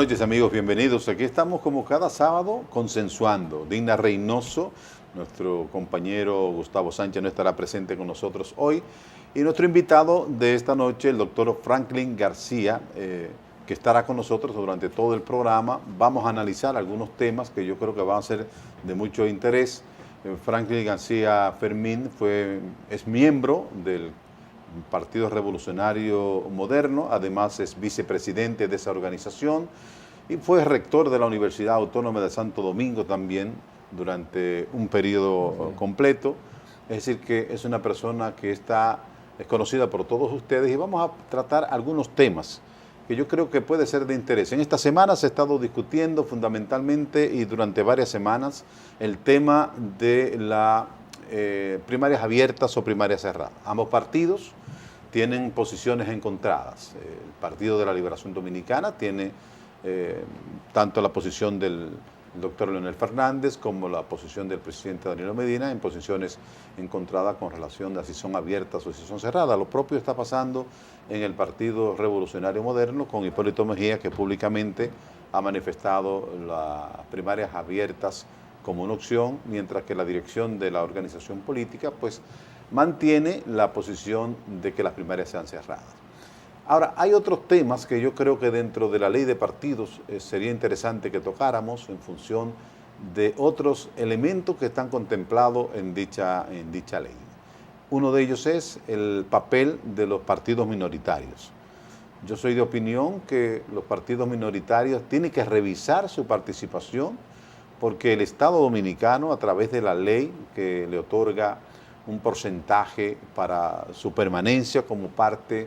noches, amigos, bienvenidos. Aquí estamos como cada sábado consensuando. Digna Reynoso, nuestro compañero Gustavo Sánchez no estará presente con nosotros hoy. Y nuestro invitado de esta noche, el doctor Franklin García, que estará con nosotros durante todo el programa. Vamos a analizar algunos temas que yo creo que van a ser de mucho interés. Franklin García Fermín es miembro del Partido Revolucionario Moderno, además es vicepresidente de esa organización y fue rector de la Universidad Autónoma de Santo Domingo también durante un periodo completo. Es decir, que es una persona que es conocida por todos ustedes y vamos a tratar algunos temas que yo creo que puede ser de interés. En esta semana se ha estado discutiendo fundamentalmente y durante varias semanas el tema de las primarias abiertas o primarias cerradas. Ambos partidos tienen posiciones encontradas. El Partido de la Liberación Dominicana tiene tanto la posición del doctor Leonel Fernández como la posición del presidente Danilo Medina en posiciones encontradas con relación a si son abiertas o si son cerradas. Lo propio está pasando en el Partido Revolucionario Moderno con Hipólito Mejía, que públicamente ha manifestado las primarias abiertas como una opción, mientras que la dirección de la organización política pues mantiene la posición de que las primarias sean cerradas. Ahora, hay otros temas que yo creo que dentro de la ley de partidos sería interesante que tocáramos en función de otros elementos que están contemplados en dicha ley. Uno de ellos es el papel de los partidos minoritarios. Yo soy de opinión que los partidos minoritarios tienen que revisar su participación porque el Estado Dominicano, a través de la ley que le otorga un porcentaje para su permanencia como parte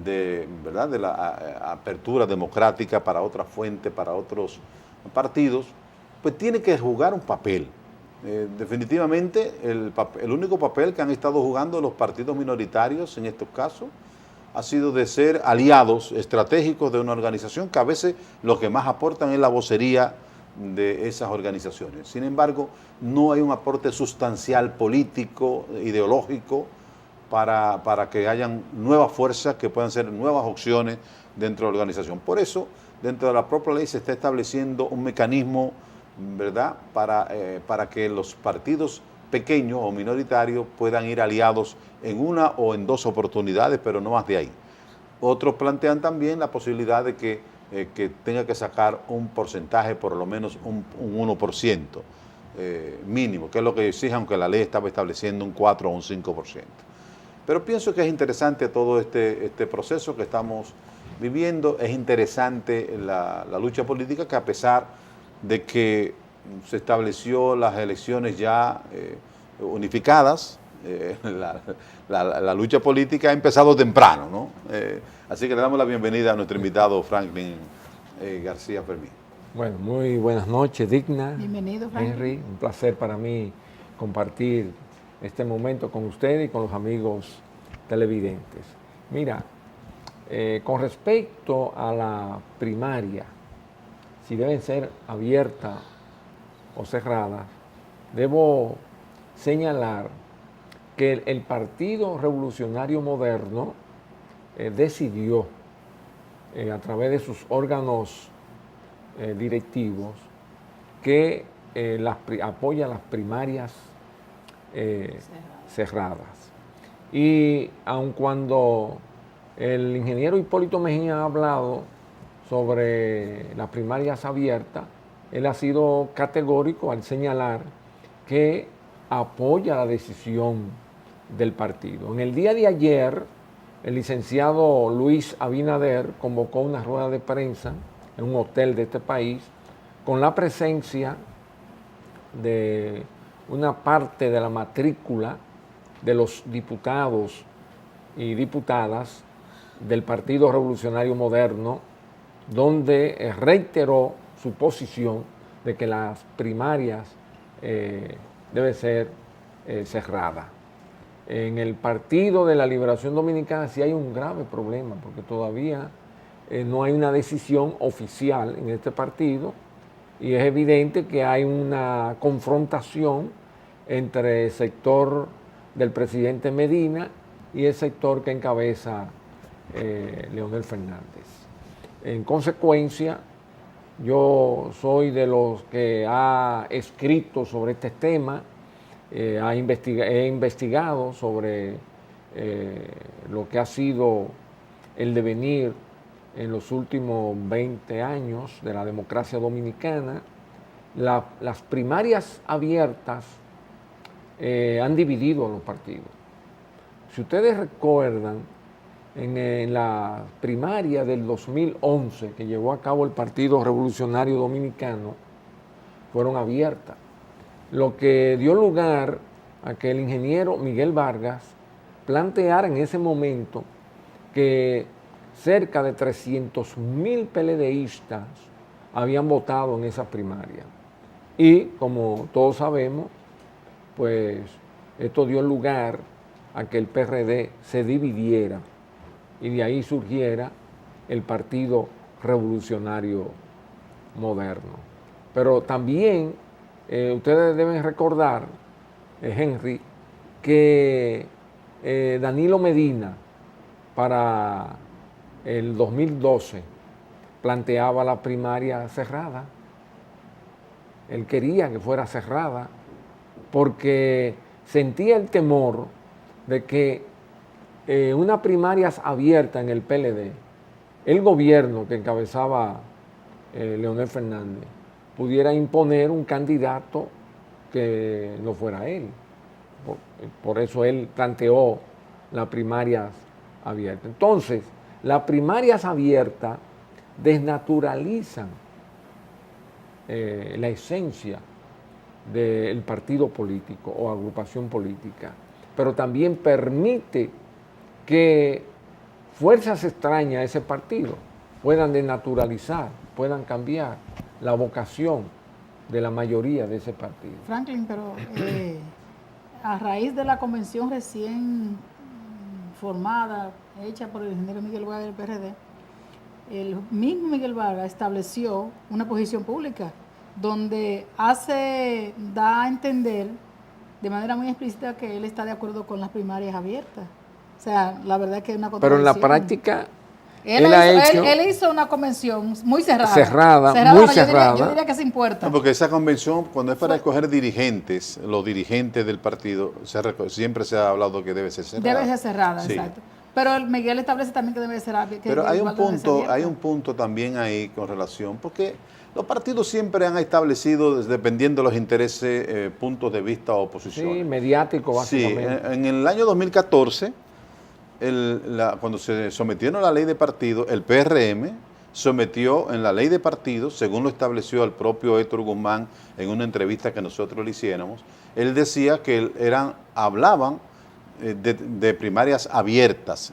de la apertura democrática para otra fuente, para otros partidos, pues tiene que jugar un papel. Definitivamente el único papel que han estado jugando los partidos minoritarios en estos casos ha sido de ser aliados estratégicos de una organización que a veces lo que más aportan es la vocería de esas organizaciones. Sin embargo, no hay un aporte sustancial político, ideológico, para que hayan nuevas fuerzas que puedan ser nuevas opciones dentro de la organización. Por eso, dentro de la propia ley se está estableciendo un mecanismo, ¿verdad?, para que los partidos pequeños o minoritarios puedan ir aliados en una o en dos oportunidades, pero no más de ahí. Otros plantean también la posibilidad de que tenga que sacar un porcentaje, por lo menos un 1% mínimo, que es lo que exige, aunque la ley estaba estableciendo un 4 o un 5%. Pero pienso que es interesante todo este proceso que estamos viviendo, es interesante la lucha política, que a pesar de que se estableció las elecciones ya unificadas, la lucha política ha empezado temprano, ¿no? Así que le damos la bienvenida a nuestro invitado Franklin García Fermín. Bueno, muy buenas noches, Digna. Bienvenido, Franklin. Henry, un placer para mí compartir este momento con ustedes y con los amigos televidentes. Mira, con respecto a la primaria, si deben ser abiertas o cerradas, debo señalar que el Partido Revolucionario Moderno decidió, a través de sus órganos directivos, que apoya las primarias cerradas. Y aun cuando el ingeniero Hipólito Mejía ha hablado sobre las primarias abiertas, él ha sido categórico al señalar que apoya la decisión del partido. En el día de ayer, el licenciado Luis Abinader convocó una rueda de prensa en un hotel de este país con la presencia de una parte de la matrícula de los diputados y diputadas del Partido Revolucionario Moderno, donde reiteró su posición de que las primarias deben ser cerradas. En el Partido de la Liberación Dominicana sí hay un grave problema, porque todavía no hay una decisión oficial en este partido y es evidente que hay una confrontación entre el sector del presidente Medina y el sector que encabeza Leonel Fernández. En consecuencia, Yo soy de los que ha escrito sobre este tema, he investigado sobre lo que ha sido el devenir en los últimos 20 años de la democracia dominicana. Las primarias abiertas han dividido a los partidos. Si ustedes recuerdan, en la primaria del 2011 que llevó a cabo el Partido Revolucionario Dominicano, fueron abiertas, lo que dio lugar a que el ingeniero Miguel Vargas planteara en ese momento que cerca de 300,000 PLDistas habían votado en esa primaria. Y como todos sabemos, pues esto dio lugar a que el PRD se dividiera y de ahí surgiera el Partido Revolucionario Moderno. Pero también ustedes deben recordar, Henry, que Danilo Medina para el 2012 planteaba la primaria cerrada. Él quería que fuera cerrada porque sentía el temor de que una primaria abierta en el PLD, el gobierno que encabezaba Leonel Fernández, pudiera imponer un candidato que no fuera él. Por eso él planteó las primarias abiertas. Entonces, las primarias abiertas desnaturalizan la esencia del partido político o agrupación política, pero también permite que fuerzas extrañas a ese partido puedan desnaturalizar, puedan cambiar la vocación de la mayoría de ese partido. Franklin, pero a raíz de la convención recién formada, hecha por el ingeniero Miguel Vargas del PRD, el mismo Miguel Vargas estableció una posición pública donde da a entender de manera muy explícita que él está de acuerdo con las primarias abiertas. O sea, la verdad es que es una contradicción. Pero en la práctica él hizo una convención muy cerrada. Muy cerrada. Yo diría que sin puerta. No, porque esa convención, cuando es para escoger dirigentes, los dirigentes del partido, siempre se ha hablado que debe ser cerrada. Debe ser cerrada, sí. Exacto. Pero Miguel establece también que debe ser abierta. Pero hay un punto también ahí con relación, porque los partidos siempre han establecido, dependiendo de los intereses, puntos de vista o posiciones. Sí, mediático básicamente. Sí, en el año 2014, cuando se sometieron a la ley de partidos, el PRM sometió en la ley de partidos, según lo estableció el propio Héctor Guzmán en una entrevista que nosotros le hiciéramos, él decía que hablaban de primarias abiertas.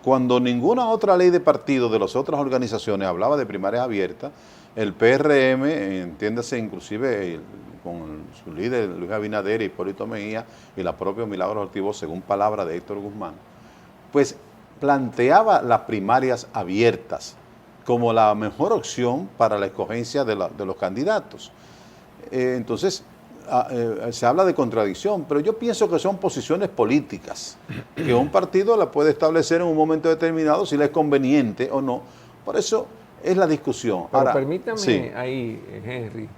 Cuando ninguna otra ley de partido de las otras organizaciones hablaba de primarias abiertas, el PRM, entiéndase inclusive con su líder Luis Abinader y Hipólito Mejía y la propia Milagros Ortiz, según palabra de Héctor Guzmán, pues planteaba las primarias abiertas como la mejor opción para la escogencia de los candidatos. Entonces, se habla de contradicción, pero yo pienso que son posiciones políticas, que un partido la puede establecer en un momento determinado si le es conveniente o no. Por eso es la discusión. Pero permítame ahí, Henry,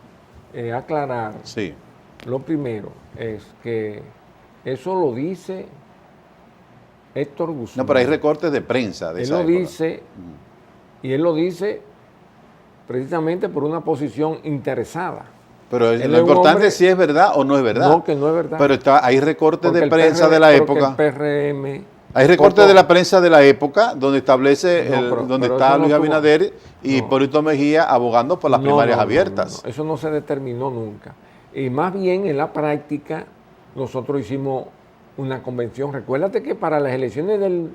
aclarar. Sí. Lo primero es que eso lo dice Héctor Guzmán. No, pero hay recortes de prensa de esa época. Dice, y él lo dice precisamente por una posición interesada. Pero lo importante es si es verdad o no es verdad. No, que no es verdad. Pero hay recortes de prensa de la época. El PRM... Hay recortes de la prensa de la época donde establece donde está Luis Abinader y Hipólito Mejía abogando por las primarias abiertas. No, eso no se determinó nunca. Y más bien en la práctica nosotros hicimos una convención. Recuérdate que para las elecciones del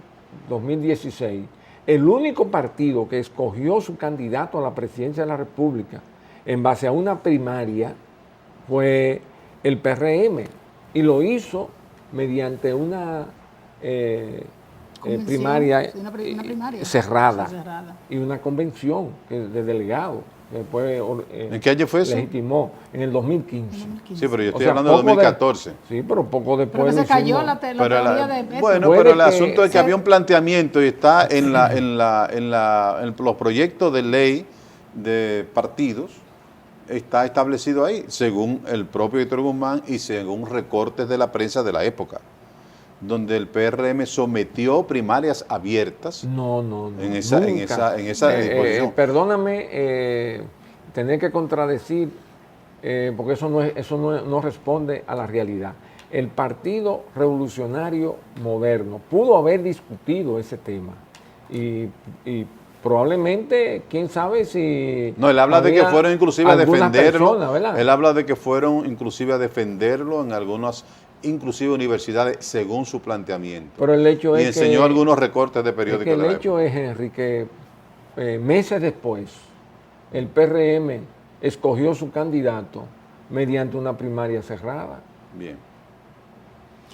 2016, el único partido que escogió su candidato a la presidencia de la República en base a una primaria fue el PRM, y lo hizo mediante una primaria, una primaria cerrada y una convención de delegados. Después, ¿en qué año fue eso? Legitimó en el 2015. Sí, pero yo estoy hablando de 2014. Sí, pero poco después. Pero se cayó la teoría de Beto. Bueno, pero el asunto es que había un planteamiento y está en los proyectos de ley de partidos está establecido ahí, según el propio Víctor Guzmán y según recortes de la prensa de la época, donde el PRM sometió primarias abiertas. No. En esa disposición. Perdóname tener que contradecir, porque eso no responde a la realidad. El Partido Revolucionario Moderno pudo haber discutido ese tema y probablemente, quién sabe si... No, él habla de que fueron inclusive a defenderlo. Persona, él habla de que fueron inclusive a defenderlo en algunas, inclusive universidades, según su planteamiento. Pero el hecho y es enseñó que, algunos recortes de periódicos de la el hecho es, Henry, que meses después el PRM escogió su candidato mediante una primaria cerrada. Bien.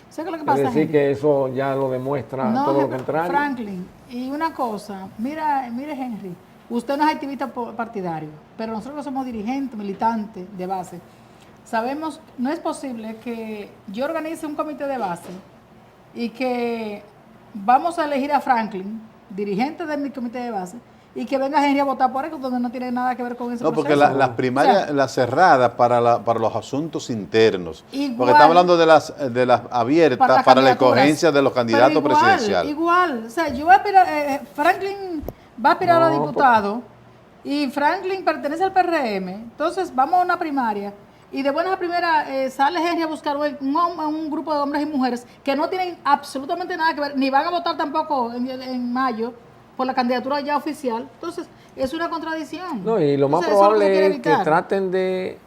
¿Sabes qué es lo que pasa, Es decir, Henry? que eso ya lo demuestra todo lo contrario. Franklin, y una cosa, mire Henry, usted no es activista partidario, pero nosotros somos dirigentes, militantes de base. Sabemos, no es posible que yo organice un comité de base y que vamos a elegir a Franklin, dirigente de mi comité de base, y que venga Henry a votar por eso, donde no tiene nada que ver con ese No, porque proceso. las primarias, O sea, las cerradas para los asuntos internos, Igual, porque estamos hablando de las abiertas para la escogencia de los candidatos presidenciales. Igual, o sea, yo voy a aspirar, Franklin va a aspirar a diputado y Franklin pertenece al PRM, entonces vamos a una primaria y de buenas a primeras sale Henry a buscar un grupo de hombres y mujeres que no tienen absolutamente nada que ver, ni van a votar tampoco en mayo por la candidatura ya oficial. Entonces, es una contradicción. No, y lo más probable es que traten de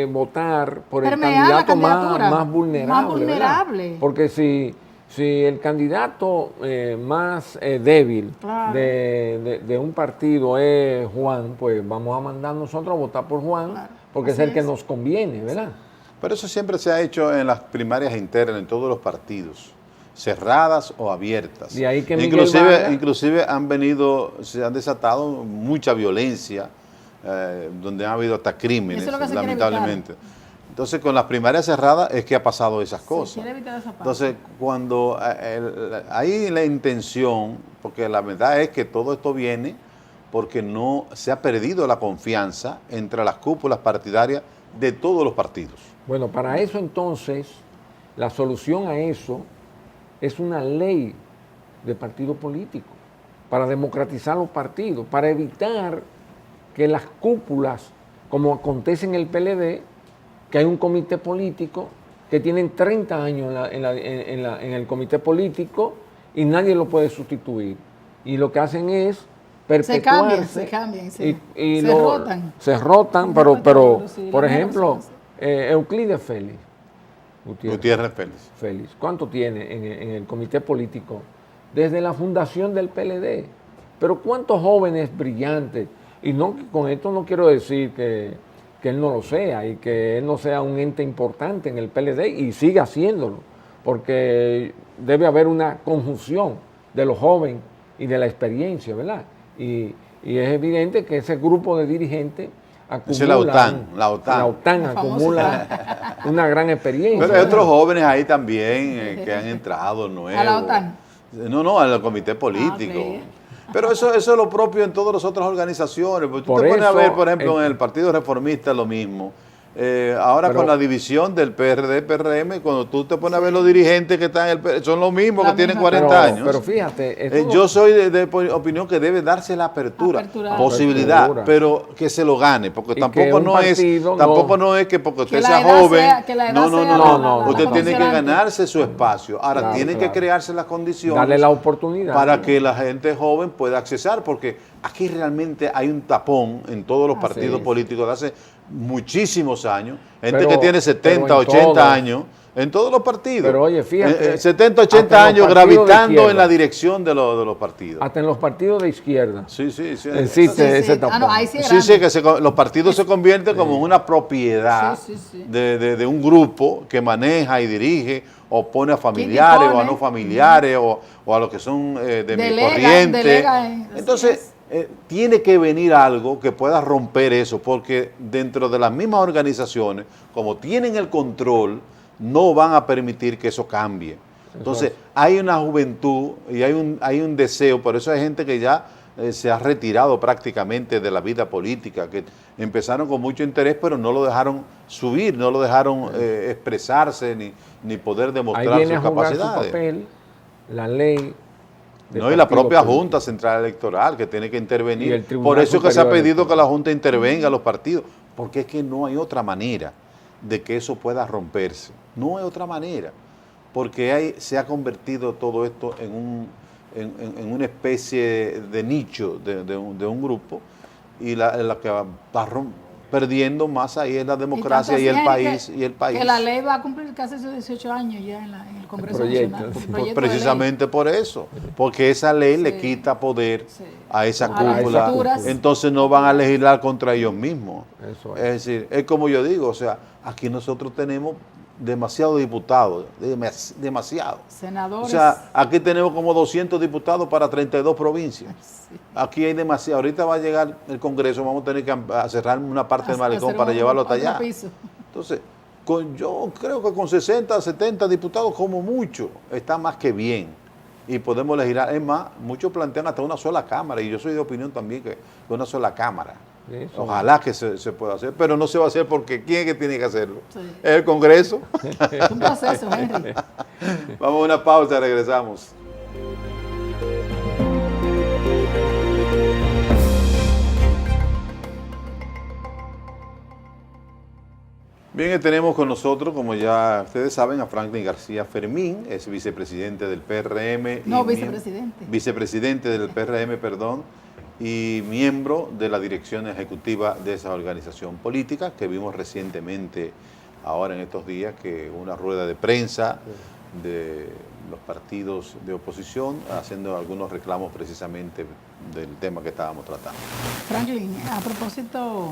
votar por el candidato más vulnerable. Más vulnerable. Porque si el candidato más débil de un partido es Juan, pues vamos a mandar nosotros a votar por Juan, porque es el que nos conviene, ¿verdad? Pero eso siempre se ha hecho en las primarias internas, en todos los partidos, cerradas o abiertas. De ahí que inclusive se han desatado mucha violencia, donde ha habido hasta crímenes, lamentablemente. Entonces, con las primarias cerradas es que ha pasado esas cosas. Entonces, cuando hay la intención, porque la verdad es que todo esto viene porque no se ha perdido la confianza entre las cúpulas partidarias de todos los partidos. Bueno, para eso entonces, la solución a eso es una ley de partido político, para democratizar los partidos, para evitar que las cúpulas, como acontece en el PLD, que hay un comité político que tienen 30 años en el comité político y nadie lo puede sustituir. Y lo que hacen es perpetuarse. Se cambian. Se rotan, pero por ejemplo, Euclides Félix. Gutiérrez Félix. ¿Cuánto tiene en el comité político? Desde la fundación del PLD. Pero ¿cuántos jóvenes brillantes? Y no, con esto no quiero decir que él no lo sea y que él no sea un ente importante en el PLD y siga haciéndolo, porque debe haber una conjunción de los jóvenes y de la experiencia, ¿verdad? Y es evidente que ese grupo de dirigentes acumula, la OTAN acumula una gran experiencia. Pero hay otros jóvenes ahí también que han entrado nuevos. ¿A la OTAN? No, al comité político. Pero eso es lo propio en todas las otras organizaciones. Tú te pones a ver, por ejemplo, en el Partido Reformista lo mismo. Ahora con la división del PRD, PRM, cuando tú te pones a ver los dirigentes que están en el PRD, son los mismos que tienen 40 años. Pero fíjate. Yo soy de opinión que debe darse la apertura. Posibilidad, pero que se lo gane, porque tampoco no es que porque usted sea joven. No. Usted tiene que ganarse su espacio. Ahora, tienen que crearse las condiciones. Darle la oportunidad. Para que la gente joven pueda accesar, porque aquí realmente hay un tapón en todos los partidos políticos de hace muchísimos años, gente que tiene 70, 80 años, en todos los partidos. Pero oye, fíjate. 70, 80 años gravitando en la dirección de los partidos. Hasta en los partidos de izquierda. Sí. Existe ese tapón. Que los partidos se convierten como una propiedad de un grupo que maneja y dirige, o pone a familiares o a no familiares, o a los que son de mi corriente. Entonces, tiene que venir algo que pueda romper eso, porque dentro de las mismas organizaciones, como tienen el control, no van a permitir que eso cambie. Entonces, hay una juventud y hay un deseo, por eso hay gente que ya se ha retirado prácticamente de la vida política, que empezaron con mucho interés, pero no lo dejaron subir, no lo dejaron expresarse ni poder demostrar Ahí viene sus a jugar capacidades. su papel la ley. No, y la propia Junta Central Electoral que tiene que intervenir. Por eso es que se ha pedido que la Junta intervenga a los partidos, porque es que no hay otra manera de que eso pueda romperse. No hay otra manera, porque se ha convertido todo esto en una especie de nicho de un grupo, y la que va perdiendo más ahí es la democracia y el país. Que la ley va a cumplir casi esos 18 años ya en el Congreso Nacional. Pues precisamente por eso, porque esa ley le quita poder a esa cúpula, entonces no van a legislar contra ellos mismos. Es decir, es como yo digo, o sea, aquí nosotros tenemos demasiados diputados, demasiado. Senadores. O sea, aquí tenemos como 200 diputados para 32 provincias. Sí. Aquí hay demasiado. Ahorita va a llegar el Congreso, vamos a tener que cerrar una parte del malecón para llevarlo hasta allá. Entonces, yo creo que con 60, 70 diputados como mucho, está más que bien. Y podemos legislar. Es más, muchos plantean hasta una sola Cámara, y yo soy de opinión también que una sola Cámara. Eso. Ojalá que se pueda hacer, pero no se va a hacer porque ¿quién es que tiene que hacerlo? Sí. ¿Es el Congreso? Es un proceso, Henry. Vamos a una pausa, regresamos. Bien, tenemos con nosotros, como ya ustedes saben, a Franklin García Fermín, es vicepresidente del PRM. No, vicepresidente. Vicepresidente del PRM, perdón, y miembro de la dirección ejecutiva de esa organización política, que vimos recientemente, ahora en estos días, que una rueda de prensa de los partidos de oposición, haciendo algunos reclamos precisamente del tema que estábamos tratando. Franklin, a propósito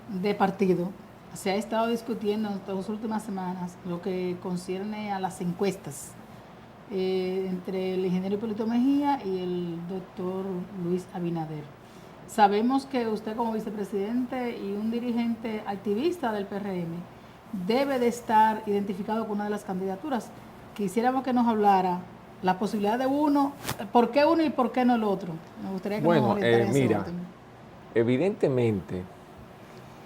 de partido, se ha estado discutiendo en estas últimas semanas lo que concierne a las encuestas entre el ingeniero Hipólito Mejía y el doctor Luis Abinader. Sabemos que usted como vicepresidente y un dirigente activista del PRM debe de estar identificado con una de las candidaturas. Quisiéramos que nos hablara la posibilidad de uno, por qué uno y por qué no el otro. Me gustaría que nos orientara en ese orden. Evidentemente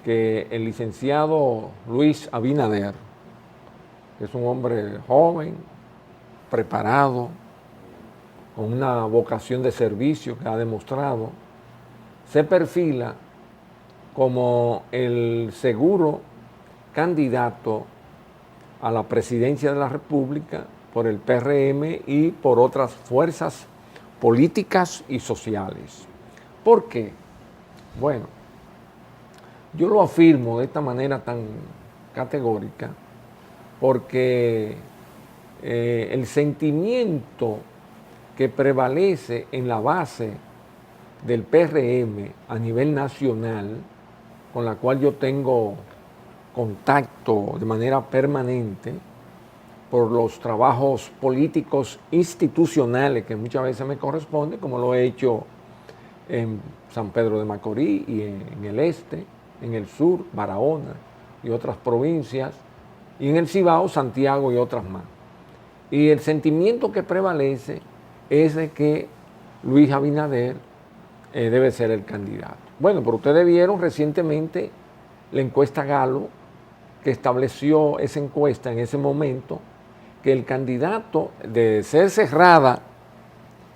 que el licenciado Luis Abinader, que es un hombre joven, preparado, con una vocación de servicio que ha demostrado, se perfila como el seguro candidato a la presidencia de la República por el PRM y por otras fuerzas políticas y sociales. ¿Por qué? Bueno, yo lo afirmo de esta manera tan categórica porque el sentimiento que prevalece en la base del PRM a nivel nacional, con la cual yo tengo contacto de manera permanente por los trabajos políticos institucionales que muchas veces me corresponde, como lo he hecho en San Pedro de Macorís y en el este, en el sur, Barahona y otras provincias, y en el Cibao, Santiago y otras más. Y el sentimiento que prevalece es de que Luis Abinader debe ser el candidato. Bueno, pero ustedes vieron recientemente la encuesta Galo, que estableció esa encuesta en ese momento, que el candidato, de ser cerrada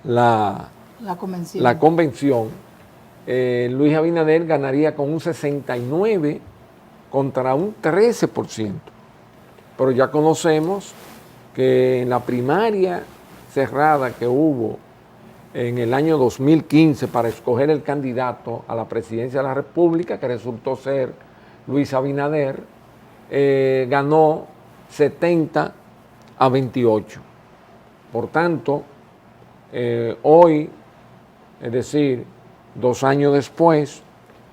la convención, Luis Abinader ganaría con un 69% contra un 13%. Pero ya conocemos que en la primaria cerrada que hubo en el año 2015 para escoger el candidato a la presidencia de la República, que resultó ser Luis Abinader, ganó 70-28. Por tanto, hoy, es decir, 2 años después,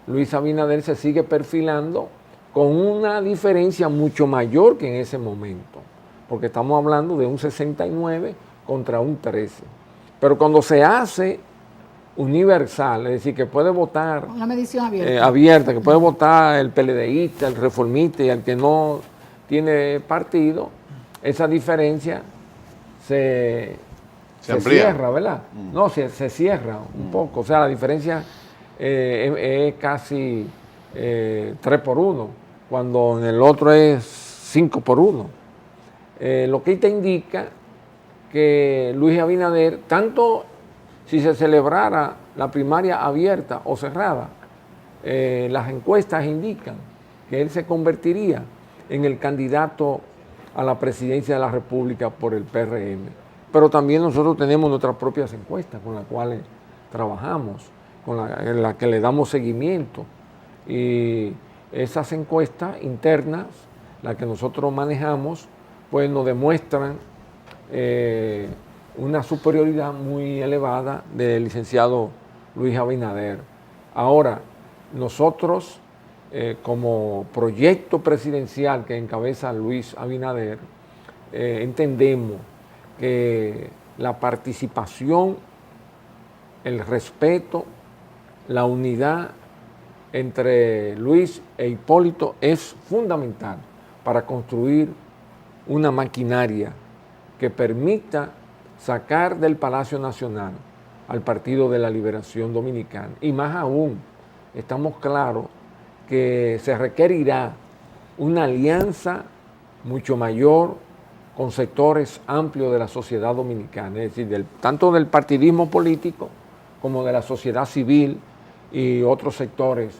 Luis Abinader se sigue perfilando con una diferencia mucho mayor que en ese momento, porque estamos hablando de un 69 contra un 13. Pero cuando se hace universal, es decir, que puede votar una medición abierta, que puede votar el PLDista, el reformista y el que no tiene partido, esa diferencia se Se amplía. cierra, ¿verdad? No, se cierra un poco. O sea, la diferencia es casi 3-1, cuando en el otro es 5-1. Lo que te indica que Luis Abinader, tanto si se celebrara la primaria abierta o cerrada, las encuestas indican que él se convertiría en el candidato a la presidencia de la República por el PRM. Pero también nosotros tenemos nuestras propias encuestas con las cuales trabajamos, en las que le damos seguimiento. Y esas encuestas internas, las que nosotros manejamos, pues nos demuestran una superioridad muy elevada del licenciado Luis Abinader. Ahora, nosotros, como proyecto presidencial que encabeza Luis Abinader, entendemos que la participación, el respeto, la unidad entre Luis e Hipólito es fundamental para construir una maquinaria que permita sacar del Palacio Nacional al Partido de la Liberación Dominicana. Y más aún, estamos claros que se requerirá una alianza mucho mayor con sectores amplios de la sociedad dominicana, es decir, tanto del partidismo político como de la sociedad civil y otros sectores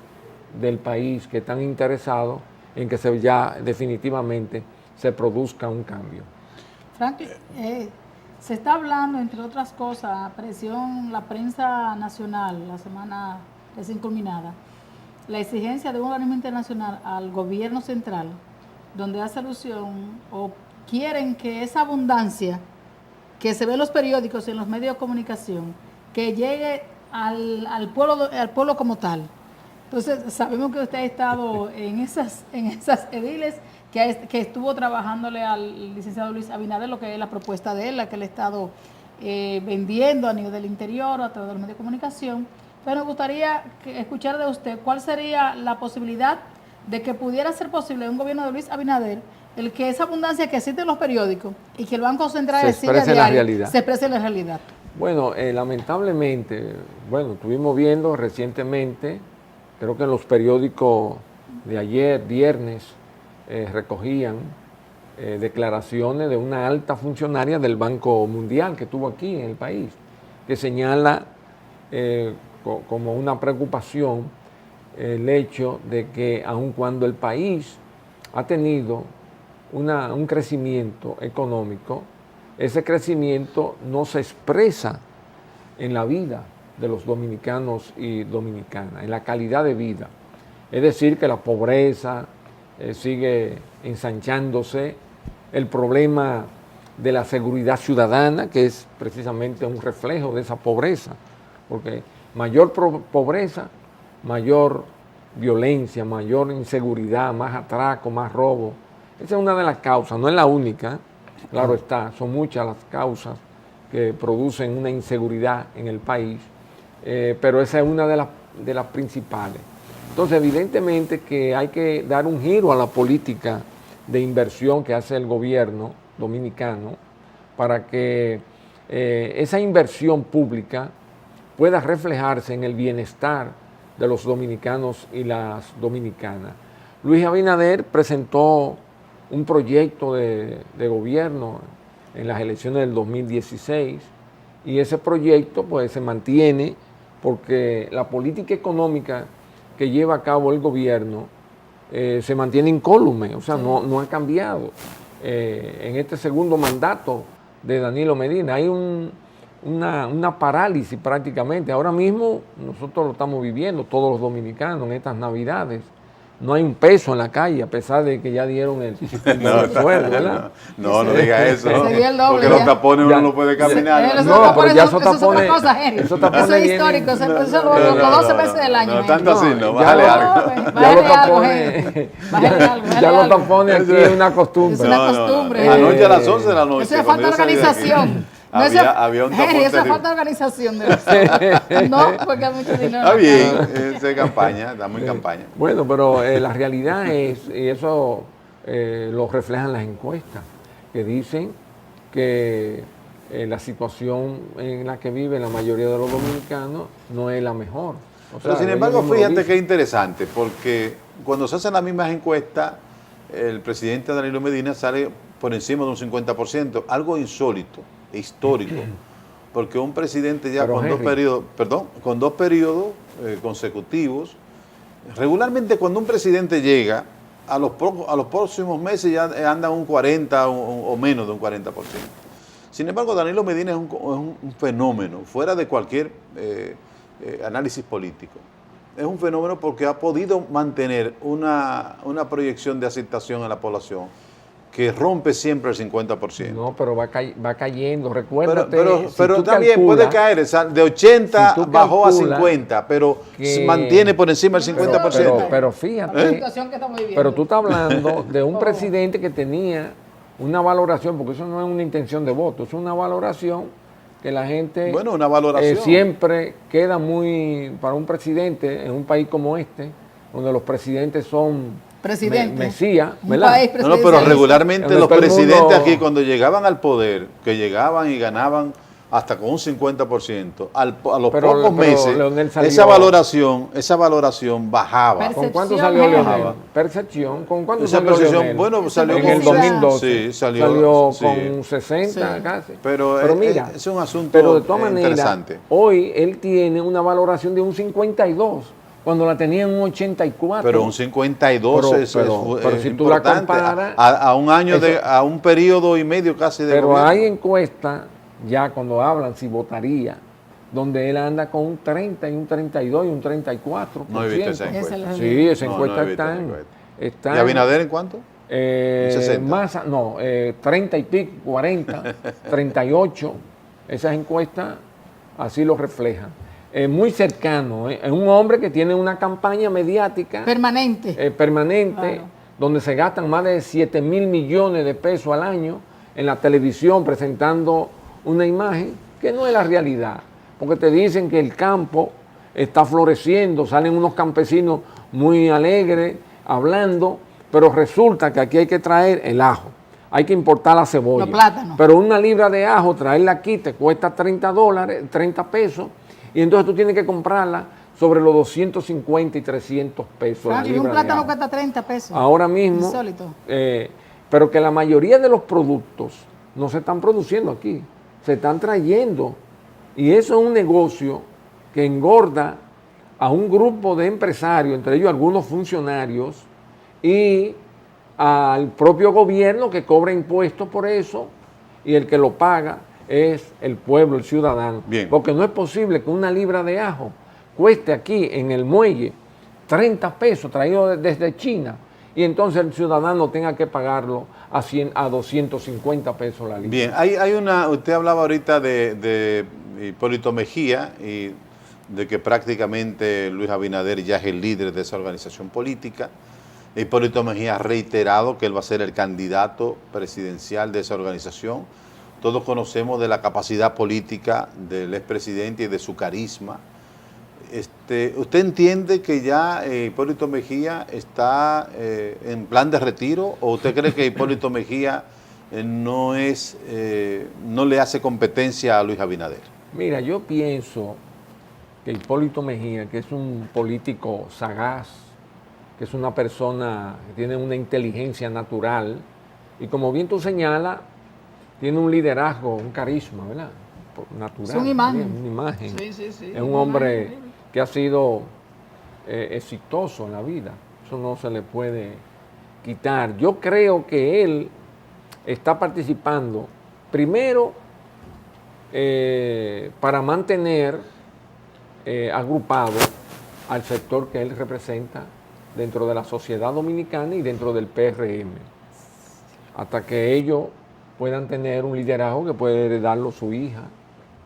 del país que están interesados en que ya definitivamente se produzca un cambio. Franklin, se está hablando, entre otras cosas, presión la prensa nacional, la semana recién culminada, la exigencia de un organismo internacional al gobierno central, donde hace alusión o quieren que esa abundancia que se ve en los periódicos y en los medios de comunicación, que llegue al pueblo como tal. Entonces, sabemos que usted ha estado en esas ediles, que estuvo trabajándole al licenciado Luis Abinader, lo que es la propuesta de él, la que él ha estado vendiendo a nivel del interior, a través de los medios de comunicación. Pero me gustaría escuchar de usted cuál sería la posibilidad de que pudiera ser posible un gobierno de Luis Abinader, el que esa abundancia que existe en los periódicos y que el Banco Central se exprese en la realidad. Se exprese en la realidad. Bueno, lamentablemente, estuvimos viendo recientemente, creo que en los periódicos de ayer, viernes, recogían declaraciones de una alta funcionaria del Banco Mundial que estuvo aquí en el país, que señala como una preocupación el hecho de que aun cuando el país ha tenido un crecimiento económico, ese crecimiento no se expresa en la vida de los dominicanos y dominicanas, en la calidad de vida. Es decir, que la pobreza sigue ensanchándose, el problema de la seguridad ciudadana, que es precisamente un reflejo de esa pobreza, porque mayor pobreza, mayor violencia, mayor inseguridad, más atraco, más robo. Esa es una de las causas, no es la única, claro está, son muchas las causas que producen una inseguridad en el país, pero esa es una de las principales. Entonces, evidentemente que hay que dar un giro a la política de inversión que hace el gobierno dominicano para que esa inversión pública pueda reflejarse en el bienestar de los dominicanos y las dominicanas. Luis Abinader presentó un proyecto de gobierno en las elecciones del 2016 y ese proyecto pues se mantiene porque la política económica que lleva a cabo el gobierno se mantiene incólume, o sea, no ha cambiado. En este segundo mandato de Danilo Medina hay una parálisis prácticamente. Ahora mismo nosotros lo estamos viviendo, todos los dominicanos, en estas Navidades. No hay un peso en la calle, a pesar de que ya dieron el sueldo, ¿verdad? No diga eso. Porque los tapones uno no puede caminar. No, pero ya esos tapones. Eso es histórico, eso es los 12 meses del año. No, tanto así, no, bájale algo. Ya los tapones aquí es una costumbre. Es una costumbre. Anoche a las 11 de la noche. Eso es falta de organización. Había un tapón. Eso es falta de organización. No, porque hay mucho dinero. Está bien, es campaña, estamos en campaña. Bueno, pero la realidad es, y eso lo reflejan las encuestas, que dicen que la situación en la que vive la mayoría de los dominicanos no es la mejor. O Pero sea, sin ellos embargo, mismos lo fíjate dicen. que es interesante, porque cuando se hacen las mismas encuestas, el presidente Danilo Medina sale por encima de un 50%, algo insólito, histórico, porque un presidente ya Pero, con dos Henry, periodos, con dos periodos consecutivos, regularmente cuando un presidente llega, a los próximos meses ya anda un 40 o menos de un 40%. Sin embargo, Danilo Medina es un fenómeno, fuera de cualquier análisis político. Es un fenómeno porque ha podido mantener una proyección de aceptación a la población que rompe siempre el 50%. No, pero va cayendo. Recuérdate, Pero tú también puede calculas caer, o sea, de 80 si tú bajó a calculas 50, pero que- se mantiene por encima del 50%. Pero La fíjate, situación que estamos viviendo. pero tú estás hablando de un Oh. presidente que tenía una valoración, porque eso no es una intención de voto, es una valoración que la gente Bueno, una valoración. siempre queda muy, para un presidente en un país como este, donde los presidentes son Presidente. mesías, Un ¿verdad? país No, pero presidencialista. regularmente Donde los todo el presidentes mundo- aquí cuando llegaban al poder, que llegaban y ganaban hasta con un 50%, a los Pero- pocos pero meses, Leonel salió- esa valoración bajaba. ¿Con cuánto Percepción salió general. Leonel? Percepción. ¿Con cuánto Esa salió percepción, Leonel? bueno, salió en con el 60. 2012. Sí, salió, sí. con 60 Sí. casi. Pero mira, es un asunto pero de todas maneras, interesante. hoy él tiene una valoración de un 52, cuando la tenía en un 84. Pero un 52 Pero- es pero es si tú la importante. comparas, a un año, eso- a un periodo y medio casi de Pero gobierno. hay encuestas, ya cuando hablan si votaría, donde él anda con un 30 y un 32 y un 34%. No he visto esa Esa es encuesta. la Sí, esa No, encuesta no he visto está esa en... encuesta. está ¿Y en- Abinader en cuánto? 60. Más, no, 30 y pico, 40, 38, esas encuestas así lo reflejan. Muy cercano, es un hombre que tiene una campaña mediática Permanente. permanente, Claro. donde se gastan más de 7,000 millones de pesos al año en la televisión presentando una imagen que no es la realidad, porque te dicen que el campo está floreciendo, salen unos campesinos muy alegres hablando, pero resulta que aquí hay que traer el ajo, hay que importar la cebolla. Los plátanos. Pero una libra de ajo, traerla aquí te cuesta $30, 30 pesos, y entonces tú tienes que comprarla sobre los 250 y 300 pesos. la Frankie, libra un de plátano ajo. cuesta 30 pesos. Ahora mismo, Insólito. pero que la mayoría de los productos no se están produciendo aquí, se están trayendo. Y eso es un negocio que engorda a un grupo de empresarios, entre ellos algunos funcionarios, y al propio gobierno que cobra impuestos por eso, y el que lo paga es el pueblo, el ciudadano. Bien. Porque no es posible que una libra de ajo cueste aquí en el muelle 30 pesos traído desde China, y entonces el ciudadano tenga que pagarlo a 250 pesos la libra. Bien, usted hablaba ahorita de Hipólito Mejía y de que prácticamente Luis Abinader ya es el líder de esa organización política. Hipólito Mejía ha reiterado que él va a ser el candidato presidencial de esa organización. Todos conocemos de la capacidad política del expresidente y de su carisma. ¿Usted entiende que ya Hipólito Mejía está en plan de retiro, o usted cree que Hipólito Mejía no le hace competencia a Luis Abinader? Mira, yo pienso que Hipólito Mejía, que es un político sagaz, que es una persona que tiene una inteligencia natural, y como bien tú señalas, tiene un liderazgo, un carisma, ¿verdad? Natural. Es un imán. Sí, una imagen. Sí, sí, sí. Es un hombre que ha sido exitoso en la vida. Eso no se le puede quitar. Yo creo que él está participando, primero, para mantener agrupado al sector que él representa dentro de la sociedad dominicana y dentro del PRM, hasta que ellos puedan tener un liderazgo que puede heredarlo su hija,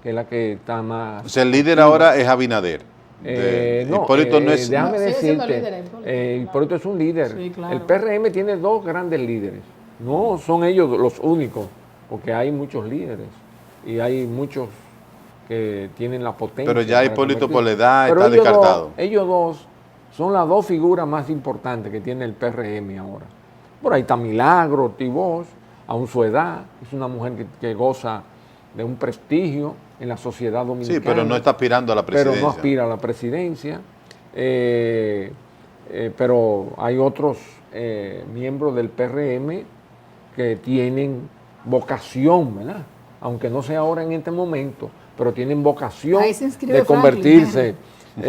que es la que está más... O sea, el líder ahora es Abinader. No, Hipólito no es... déjame Sigue siendo decirte, líder, Hipólito. Hipólito es un líder. Sí, claro. El PRM tiene dos grandes líderes. No son ellos los únicos, porque hay muchos líderes y hay muchos que tienen la potencia. Pero ya para Hipólito convertir. por la edad Pero está descartado. Ellos dos son las dos figuras más importantes que tiene el PRM ahora. Por ahí está Milagro Ortiz Bosch, aún su edad, es una mujer que goza de un prestigio en la sociedad dominicana. Sí, pero no está aspirando a la presidencia. Pero no aspira a la presidencia. Pero hay otros miembros del PRM que tienen vocación, ¿verdad? Aunque no sea ahora en este momento, pero tienen vocación de convertirse. No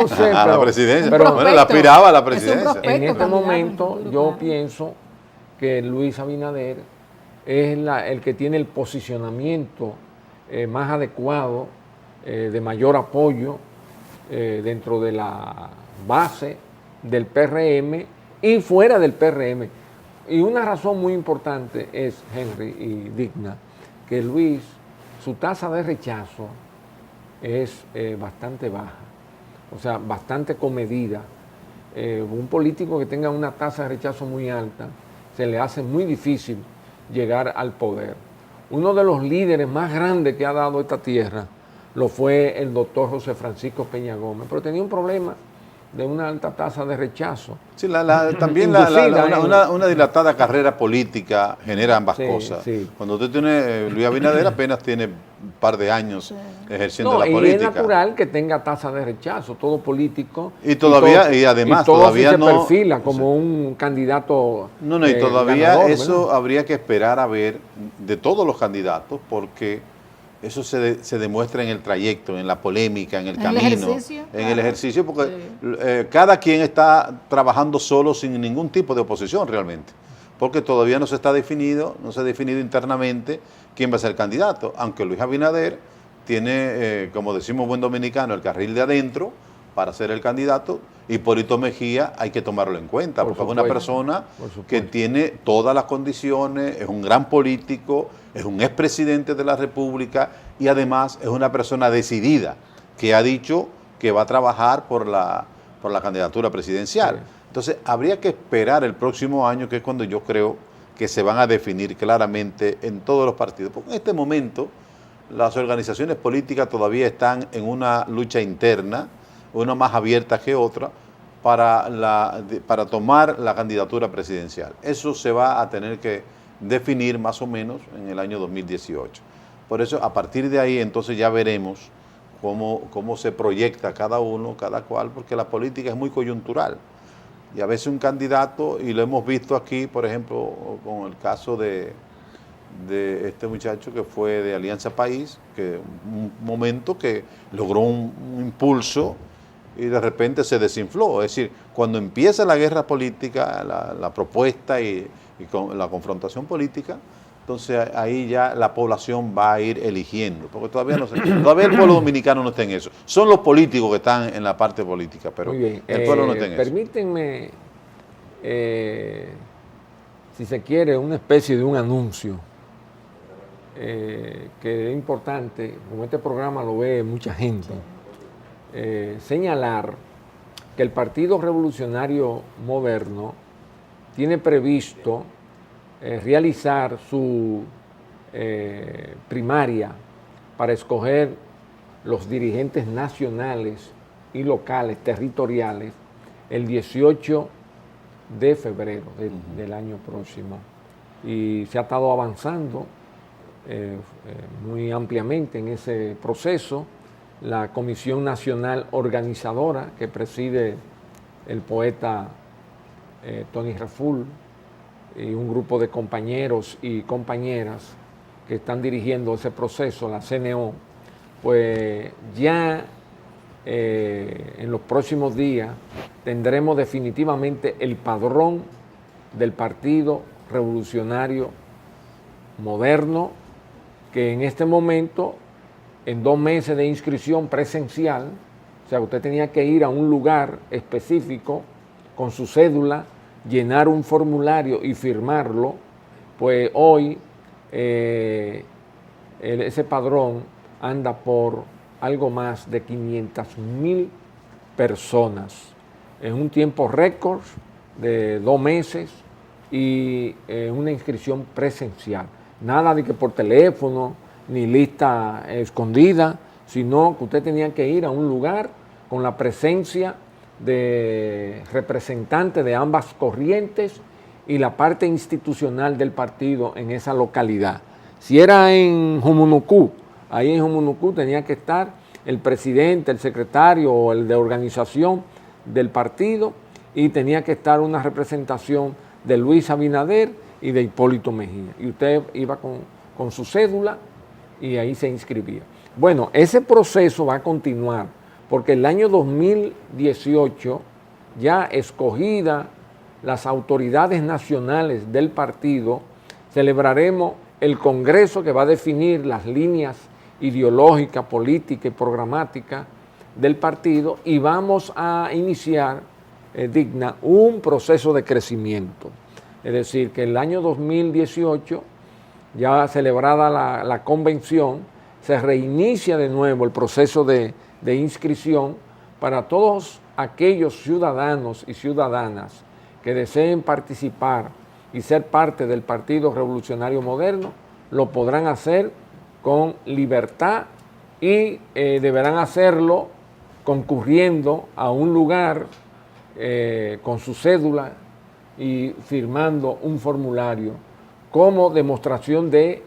sé, a pero, la presidencia. Pero, bueno, la aspiraba a la presidencia. En este momento yo pienso que Luis Abinader es el que tiene el posicionamiento más adecuado, de mayor apoyo dentro de la base del PRM y fuera del PRM. Y una razón muy importante es, Henry y Digna, que Luis, su tasa de rechazo es bastante baja, o sea, bastante comedida. Un político que tenga una tasa de rechazo muy alta, se le hace muy difícil llegar al poder. Uno de los líderes más grandes que ha dado esta tierra lo fue el doctor José Francisco Peña Gómez, pero tenía un problema de una alta tasa de rechazo. Sí, también una dilatada carrera política genera ambas cosas. Sí. Cuando usted tiene, Luis Abinader apenas tiene un par de años ejerciendo la política. Y es natural que tenga tasa de rechazo, todo político. Y todavía, y además, todavía se no perfila como un candidato. No, y todavía ganador, eso, ¿verdad? Habría que esperar a ver de todos los candidatos, porque eso se demuestra en el trayecto, en la polémica, en el camino, en el ejercicio, porque cada quien está trabajando solo sin ningún tipo de oposición realmente, porque todavía no se ha definido internamente quién va a ser el candidato, aunque Luis Abinader tiene, como decimos buen dominicano, el carril de adentro para ser el candidato. Hipólito Mejía hay que tomarlo en cuenta, porque es una persona que tiene todas las condiciones, es un gran político, es un expresidente de la República y además es una persona decidida, que ha dicho que va a trabajar por la candidatura presidencial. Sí. Entonces habría que esperar el próximo año, que es cuando yo creo que se van a definir claramente en todos los partidos, porque en este momento las organizaciones políticas todavía están en una lucha interna, una más abierta que otra, para tomar la candidatura presidencial. Eso se va a tener que definir más o menos en el año 2018. Por eso, a partir de ahí, entonces ya veremos cómo se proyecta cada uno, cada cual, porque la política es muy coyuntural. Y a veces un candidato, y lo hemos visto aquí, por ejemplo, con el caso de este muchacho que fue de Alianza País, que un momento que logró un impulso y de repente se desinfló. Es decir, cuando empieza la guerra política, la propuesta y con la confrontación política, entonces ahí ya la población va a ir eligiendo, porque todavía el pueblo dominicano no está en eso. Son los políticos que están en la parte política, pero el pueblo no está en eso. Permítanme, si se quiere, una especie de un anuncio que es importante, como este programa lo ve mucha gente. Señalar que el Partido Revolucionario Moderno tiene previsto realizar su primaria para escoger los dirigentes nacionales y locales, territoriales, el 18 de febrero del año próximo. Y se ha estado avanzando muy ampliamente en ese proceso. La Comisión Nacional Organizadora, que preside el poeta Tony Raful, y un grupo de compañeros y compañeras que están dirigiendo ese proceso, la CNO, pues ya en los próximos días tendremos definitivamente el padrón del Partido Revolucionario Moderno, que en este momento, en 2 meses de inscripción presencial, o sea, usted tenía que ir a un lugar específico con su cédula, llenar un formulario y firmarlo, pues hoy ese padrón anda por algo más de 500,000 personas en un tiempo récord de 2 meses y una inscripción presencial. Nada de que por teléfono, ni lista escondida, sino que usted tenía que ir a un lugar con la presencia de representantes de ambas corrientes y la parte institucional del partido en esa localidad. Si era en Jumunucú, ahí en Jumunucú tenía que estar el presidente, el secretario o el de organización del partido, y tenía que estar una representación de Luis Abinader y de Hipólito Mejía. Y usted iba con su cédula y ahí se inscribía. Bueno, ese proceso va a continuar porque el año 2018, ya escogida las autoridades nacionales del partido, celebraremos el Congreso que va a definir las líneas ideológicas, políticas y programáticas del partido, y vamos a iniciar, Digna, un proceso de crecimiento. Es decir, que el año 2018, ya celebrada la convención, se reinicia de nuevo el proceso de inscripción para todos aquellos ciudadanos y ciudadanas que deseen participar y ser parte del Partido Revolucionario Moderno. Lo podrán hacer con libertad y deberán hacerlo concurriendo a un lugar con su cédula y firmando un formulario como demostración de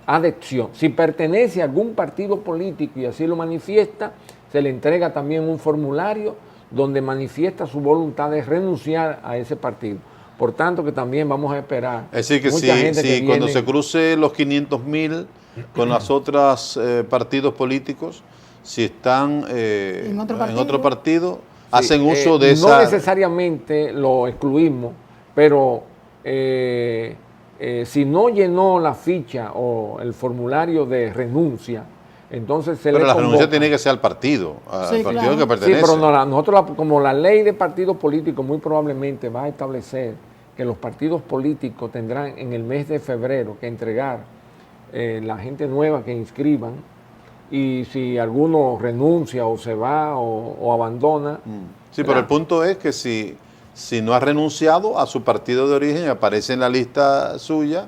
adhesión. Si pertenece a algún partido político y así lo manifiesta, se le entrega también un formulario donde manifiesta su voluntad de renunciar a ese partido. Por tanto, que también vamos a esperar. Es decir, que si cuando se cruce los 500.000 con los otros partidos políticos, si están en otro partido, hacen uso de esa... No necesariamente lo excluimos, pero si no llenó la ficha o el formulario de renuncia, entonces se le convoca. Pero la renuncia tiene que ser al partido, partido que pertenece. Sí, pero no, nosotros, como la ley de partidos políticos muy probablemente va a establecer que los partidos políticos tendrán en el mes de febrero que entregar la gente nueva que inscriban, y si alguno renuncia o se va o abandona. Sí, pero el punto es que si no ha renunciado a su partido de origen y aparece en la lista suya,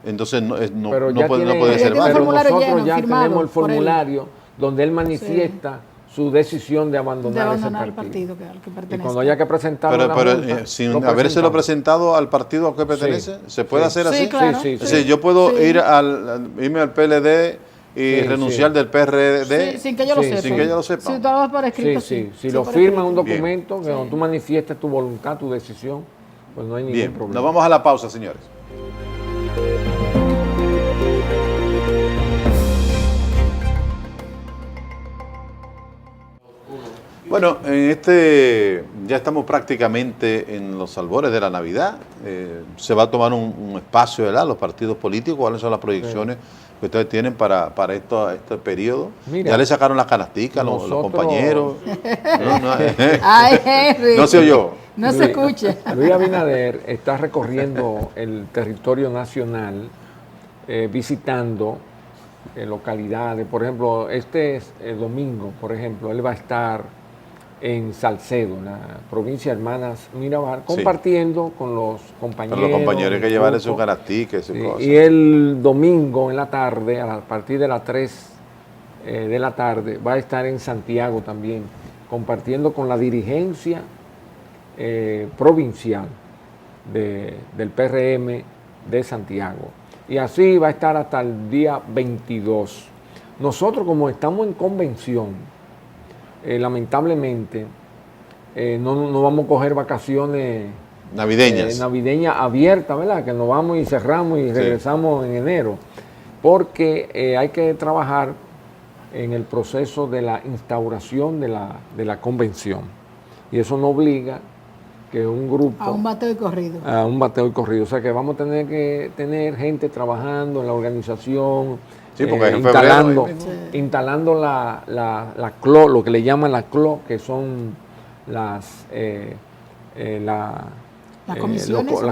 entonces no puede ser válido. Pero nosotros ya tenemos el formulario donde él manifiesta su decisión de abandonar ese partido al que pertenece. Y cuando haya que presentarlo pero sin habérselo presentado al partido al que pertenece, ¿se puede hacer así? Sí, claro. Es decir, yo puedo irme al PLD y renunciar del PRD sin que yo lo sepa. Sin que yo lo sepa. Si tú lo por escrito, Si lo firma en un documento, que cuando tú manifiestes tu voluntad, tu decisión, pues no hay ningún problema. Nos vamos a la pausa, señores. Bueno, ya estamos prácticamente en los albores de la Navidad. Se va a tomar un espacio, ¿verdad? Los partidos políticos, ¿cuáles son las proyecciones que ustedes tienen para este periodo? Mira, ya le sacaron las canasticas los compañeros. Ay, Henry. No se oyó. No se escucha. Luis Abinader está recorriendo el territorio nacional, visitando localidades. Por ejemplo, este domingo, por ejemplo, él va a estar en Salcedo, en la provincia de Hermanas Mirabal, compartiendo con los compañeros. Con los compañeros que llevan sus canasticas y cosas. Y el domingo en la tarde, a partir de las 3 de la tarde, va a estar en Santiago también, compartiendo con la dirigencia provincial del PRM de Santiago. Y así va a estar hasta el día 22. Nosotros, como estamos en convención, lamentablemente no vamos a coger vacaciones navideñas abiertas, ¿verdad? Que nos vamos y cerramos y regresamos en enero, porque hay que trabajar en el proceso de la instauración de la convención, y eso nos obliga que un grupo... A un bateo y corrido. A un bateo y corrido, o sea que vamos a tener que tener gente trabajando en la organización, instalando la CLO, lo que le llaman la CLO, que son las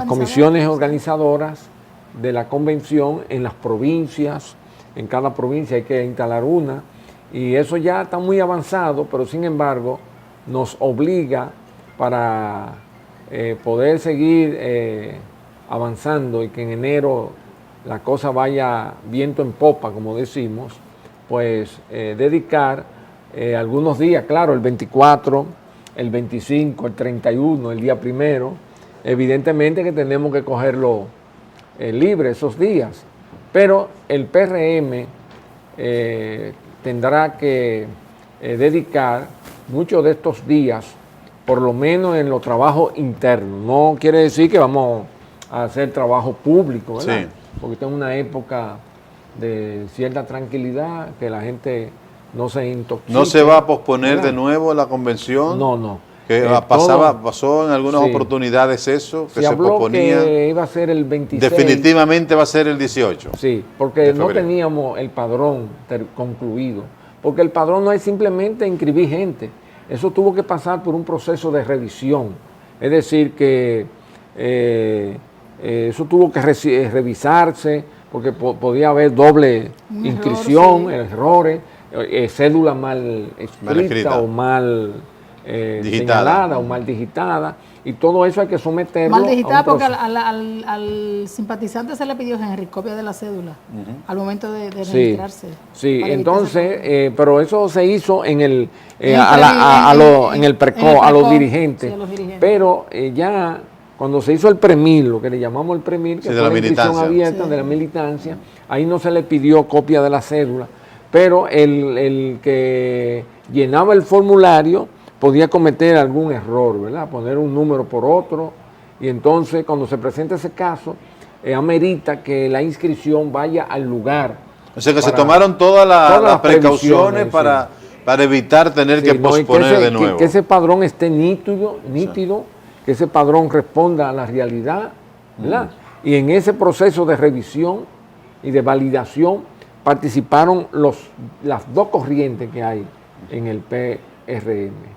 comisiones organizadoras de la convención en las provincias. En cada provincia hay que instalar una, y eso ya está muy avanzado, pero sin embargo nos obliga, para poder seguir avanzando y que en enero la cosa vaya viento en popa, como decimos, pues dedicar algunos días, claro, el 24, el 25, el 31, el día primero, evidentemente que tenemos que cogerlo libre esos días, Pero el PRM tendrá que dedicar muchos de estos días, por lo menos en los trabajos internos. No quiere decir que vamos a hacer trabajo público, ¿verdad? Sí. Porque está en una época de cierta tranquilidad, que la gente no se intoxique. ¿No se va a posponer ¿verdad? de nuevo la convención? No. Que pasó en algunas oportunidades eso, que se posponía. Que iba a ser el 26. Definitivamente va a ser el 18. Sí, porque no teníamos el padrón concluido. Porque el padrón no es simplemente inscribir gente. Eso tuvo que pasar por un proceso de revisión. Es decir, que eso tuvo que revisarse, porque podía haber doble inscripción, errores, cédula mal escrita o mal señalada o mal digitada, y todo eso hay que someterlo. Mal digitada porque al simpatizante se le pidió, Henry, copia de la cédula al momento de registrarse. Sí, entonces, pero eso se hizo en el en el PRECO, a los dirigentes. Sí, a los dirigentes. Pero ya cuando se hizo el PREMIL, lo que le llamamos el PREMIL, que fue la inscripción abierta de la militancia, ahí no se le pidió copia de la cédula, pero el que llenaba el formulario podía cometer algún error, ¿verdad? Poner un número por otro, y entonces cuando se presenta ese caso, amerita que la inscripción vaya al lugar. O sea que se tomaron todas las precauciones para evitar tener que posponer de nuevo. Que ese padrón esté nítido, que ese padrón responda a la realidad, ¿verdad? Y en ese proceso de revisión y de validación participaron las dos corrientes que hay en el PRM.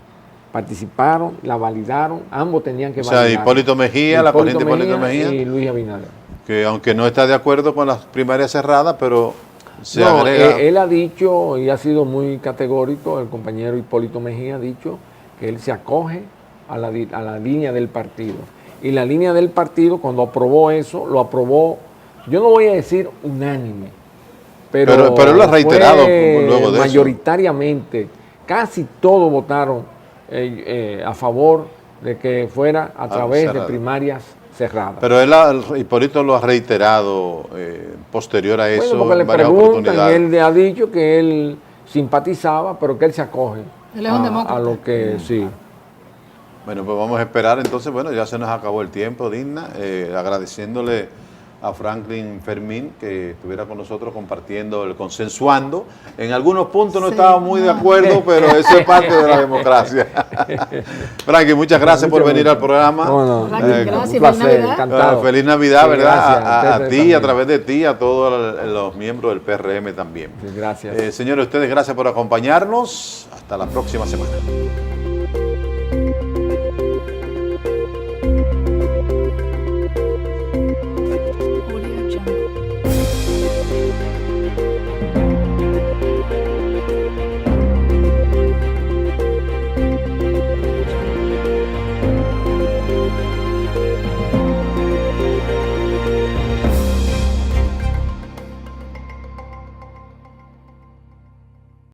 Participaron, la validaron, ambos tenían que validar. O sea, Hipólito Mejía, la corriente Hipólito Mejía. Y Luis Abinader. Que aunque no está de acuerdo con las primarias cerradas, pero se agrega. Él ha dicho, y ha sido muy categórico, el compañero Hipólito Mejía ha dicho que él se acoge a la línea del partido. Y la línea del partido, cuando aprobó eso, lo aprobó, yo no voy a decir unánime, pero él lo ha reiterado luego de mayoritariamente, casi todos votaron a favor de que fuera a través de primarias cerradas. Pero Hipólito lo ha reiterado posterior a eso, porque le en varias preguntan, oportunidades. Él le ha dicho que él simpatizaba, pero que él se acoge a lo que sí. Bueno, pues vamos a esperar. Entonces, bueno, ya se nos acabó el tiempo, Digna, agradeciéndole a Franklin Fermín que estuviera con nosotros compartiendo el consensuando. En algunos puntos no estábamos muy de acuerdo, pero eso es parte de la democracia. Franklin, muchas gracias por venir al programa. Gracias, un placer, encantado. Feliz Navidad, sí, ¿verdad? A ti, a través de ti, a todos los miembros del PRM también. Sí, gracias. Señores, ustedes, gracias por acompañarnos. Hasta la próxima semana.